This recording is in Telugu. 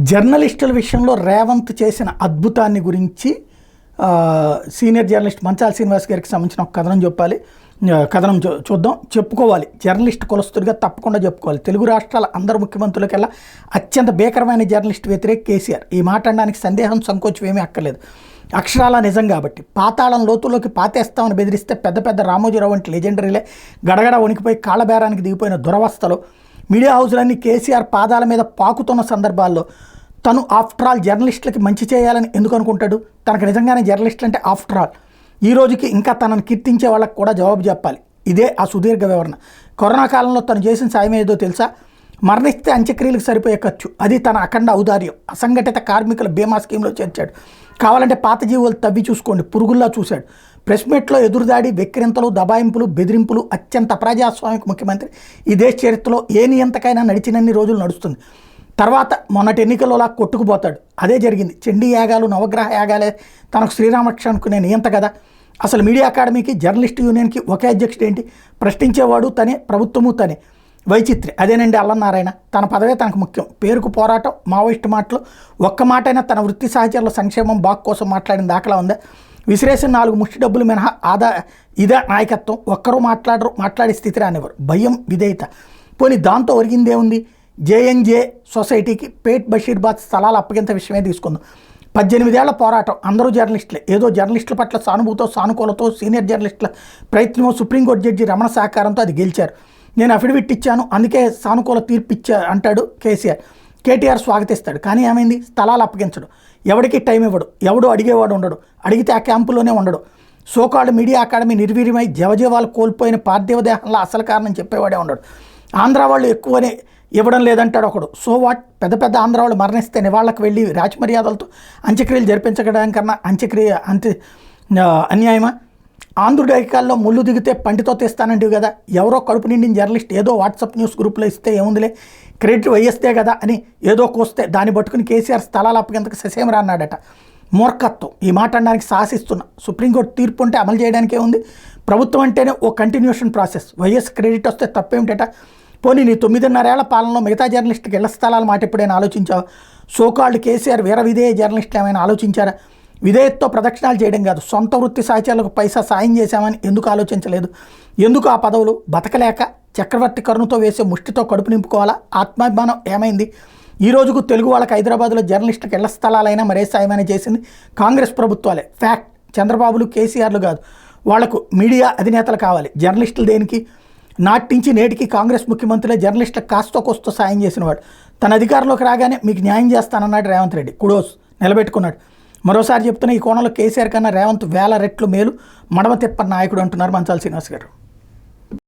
జర్నలిస్టుల విషయంలో రేవంత్ చేసిన అద్భుతాన్ని గురించి సీనియర్ జర్నలిస్ట్ మంచాల శ్రీనివాస్ గారికి సంబంధించిన ఒక కథనం చూద్దాం, చెప్పుకోవాలి. జర్నలిస్ట్ కులస్తుడిగా తప్పకుండా చెప్పుకోవాలి. తెలుగు రాష్ట్రాల అందరు ముఖ్యమంత్రులకెల్లా అత్యంత భీకరమైన జర్నలిస్ట్ వ్యతిరేక కేసీఆర్. ఈ మాట అనడానికి సందేహం సంకోచం ఏమీ అక్కర్లేదు. అక్షరాల నిజం కాబట్టి పాతాళం లోతుల్లోకి పాతేస్తామని బెదిరిస్తే పెద్ద పెద్ద రామోజీరావు వంటి లెజెండరీలే గడగడ వణికిపోయి కాళ్ళబేరానికి దిగిపోయిన దురవస్థలో మీడియా హౌజులన్నీ కేసీఆర్ పాదాల మీద పాకుతున్న సందర్భాల్లో తను ఆఫ్టర్ ఆల్ జర్నలిస్టులకి మంచి చేయాలని ఎందుకు అనుకుంటాడు? తనకు నిజంగానే జర్నలిస్టులు అంటే ఆఫ్టర్ ఆల్ ఈ రోజుకి ఇంకా తనను కీర్తించే వాళ్ళకు కూడా జవాబు చెప్పాలి. ఇదే ఆ సుదీర్ఘ వివరణ. కరోనా కాలంలో తను చేసిన సాయం ఏదో తెలుసా? మరణిస్తే అంత్యక్రియలకు సరిపోయే ఖర్చు, అది తన అఖండ ఔదార్యం. అసంఘటిత కార్మికుల బీమా స్కీమ్లో చేర్చాడు. కావాలంటే పాత జీవులు తవ్వి చూసుకోండి, పురుగుల్లా చూశాడు. ప్రెస్ మీట్లో ఎదురుదాడి, వెక్కిరింతలు, దబాయింపులు, బెదిరింపులు. అత్యంత ప్రజాస్వామిక ముఖ్యమంత్రి ఈ దేశ చరిత్రలో ఏ నియంతకైనా నడిచినన్ని రోజులు నడుస్తుంది. తర్వాత మొన్నటి ఎన్నికల్లోలా కొట్టుకుపోతాడు. అదే జరిగింది. చండీ యాగాలు, నవగ్రహ యాగాలే తనకు శ్రీరామరక్ష అనుకునే నియంత కదా. అసలు మీడియా అకాడమీకి, జర్నలిస్ట్ యూనియన్కి ఒకే అధ్యక్షుడు ఏంటి? ప్రశ్నించేవాడు తనే, ప్రభుత్వము తనే. వైచిత్రి అదేనండి అల్లనారాయణ. తన పదవే తనకు ముఖ్యం. పేరుకు పోరాటం, మావోయిస్టు మాటలు. ఒక్క మాటైనా తన వృత్తి సహచరుల సంక్షేమం, బాగు కోసం మాట్లాడిన దాఖలా ఉందా? విసిరేసిన 4 ముష్టి డబ్బులు మినహా ఇదే నాయకత్వం. ఒక్కరూ మాట్లాడే స్థితి రానివ్వరు. భయం, విధేయత. పోనీ దాంతో ఒరిగిందే ఉంది? జేఎన్జే సొసైటీకి పేట్ బషీర్బాద్ స్థలాల అప్పగింత విషయమే తీసుకుందాం. 18 ఏళ్ల పోరాటం. అందరూ జర్నలిస్టులే. ఏదో జర్నలిస్టుల పట్ల సానుకూలతో సీనియర్ జర్నలిస్టుల ప్రయత్నమో సుప్రీంకోర్టు జడ్జి రమణ సహకారంతో అది గెలిచారు. నేను అఫిడవిట్ ఇచ్చాను, అందుకే సానుకూల తీర్పు అంటాడు కేసీఆర్. కేటీఆర్ స్వాగతిస్తాడు. కానీ ఏమైంది? స్థలాలు అప్పగించడు. ఎవరికి టైం ఇవ్వడు. ఎవడు అడిగేవాడు ఉండడు. అడిగితే ఆ క్యాంపులోనే ఉండడు. సోకాల్డ్ మీడియా అకాడమీ నిర్వీర్యమై జవజీవాలు కోల్పోయిన పార్థివ దేహంలో అసలు కారణం చెప్పేవాడే ఉండడు. ఆంధ్ర వాళ్ళు ఎక్కువనే ఇవ్వడం లేదంటాడు ఒకడు. So what? పెద్ద పెద్ద ఆంధ్ర వాళ్ళు మరణిస్తే నివాళులకు వెళ్ళి రాజమర్యాదలతో అంత్యక్రియలు జరిపించడానికన్నా అన్యాయమా? ఆంధ్రుడి ఐకాల్లో ముళ్ళు దిగితే పంటితో తీస్తానంటివి కదా. ఎవరో కడుపు నిండిన జర్నలిస్ట్ ఏదో వాట్సాప్ న్యూస్ గ్రూప్లో ఇస్తే ఏముందిలే, క్రెడిట్ వయ్యేస్తే కదా అని ఏదో కోస్తే దాన్ని పట్టుకుని కేసీఆర్ స్థలాలు అప్పగింతకు ససేమరా అన్నాడట. మూర్ఖత్వం. ఈ మాట అనడానికి సాహసిస్తున్నా. సుప్రీంకోర్టు తీర్పు ఉంటే అమలు చేయడానికే ఉంది. ప్రభుత్వం అంటేనే ఓ కంటిన్యూషన్ ప్రాసెస్. వైఎస్ క్రెడిట్ వస్తే తప్పేమిటట? పోనీ నీ 9.5 ఏళ్ల పాలనలో మిగతా జర్నలిస్టుకి ఇళ్ల స్థలాల మాట ఎప్పుడైనా ఆలోచించావు? సోకాల్డ్ కేసీఆర్ వీర విధేయ జర్నలిస్టులు ఏమైనా ఆలోచించారా? విధేయతతో ప్రదక్షిణాలు చేయడం కాదు, సొంత వృత్తి సహచరులకు పైసా సాయం చేశామని ఎందుకు ఆలోచించలేదు? ఎందుకు ఆ పదవులు? బతకలేక చక్రవర్తి కరుణతో వేసే ముష్టితో కడుపు నింపుకోవాలా? ఆత్మాభిమానం ఏమైంది? ఈ రోజుకు తెలుగు వాళ్ళకి హైదరాబాద్లో జర్నలిస్టులకు ఇళ్ల స్థలాలైనా మరే సాయమైనా చేసింది కాంగ్రెస్ ప్రభుత్వాలే. ఫ్యాక్ట్. చంద్రబాబులు, కేసీఆర్లు కాదు. వాళ్లకు మీడియా అధినేతలు కావాలి. జర్నలిస్టులు దేనికి? నాటించి నేటికి కాంగ్రెస్ ముఖ్యమంత్రులే జర్నలిస్టులకు కాస్తో కోస్తో సాయం చేసినవాడు. తన అధికారంలోకి రాగానే మీకు న్యాయం చేస్తానన్నాడు రేవంత్ రెడ్డి. కుడోస్, నిలబెట్టుకున్నాడు. మరోసారి చెప్తున్న ఈ కోణంలో కేసీఆర్ కన్నా రేవంత్ 1000 రెట్లు మేలు, మడమ తిప్పని నాయకుడు అంటున్నారు మంచాల శ్రీనివాస్ గారు.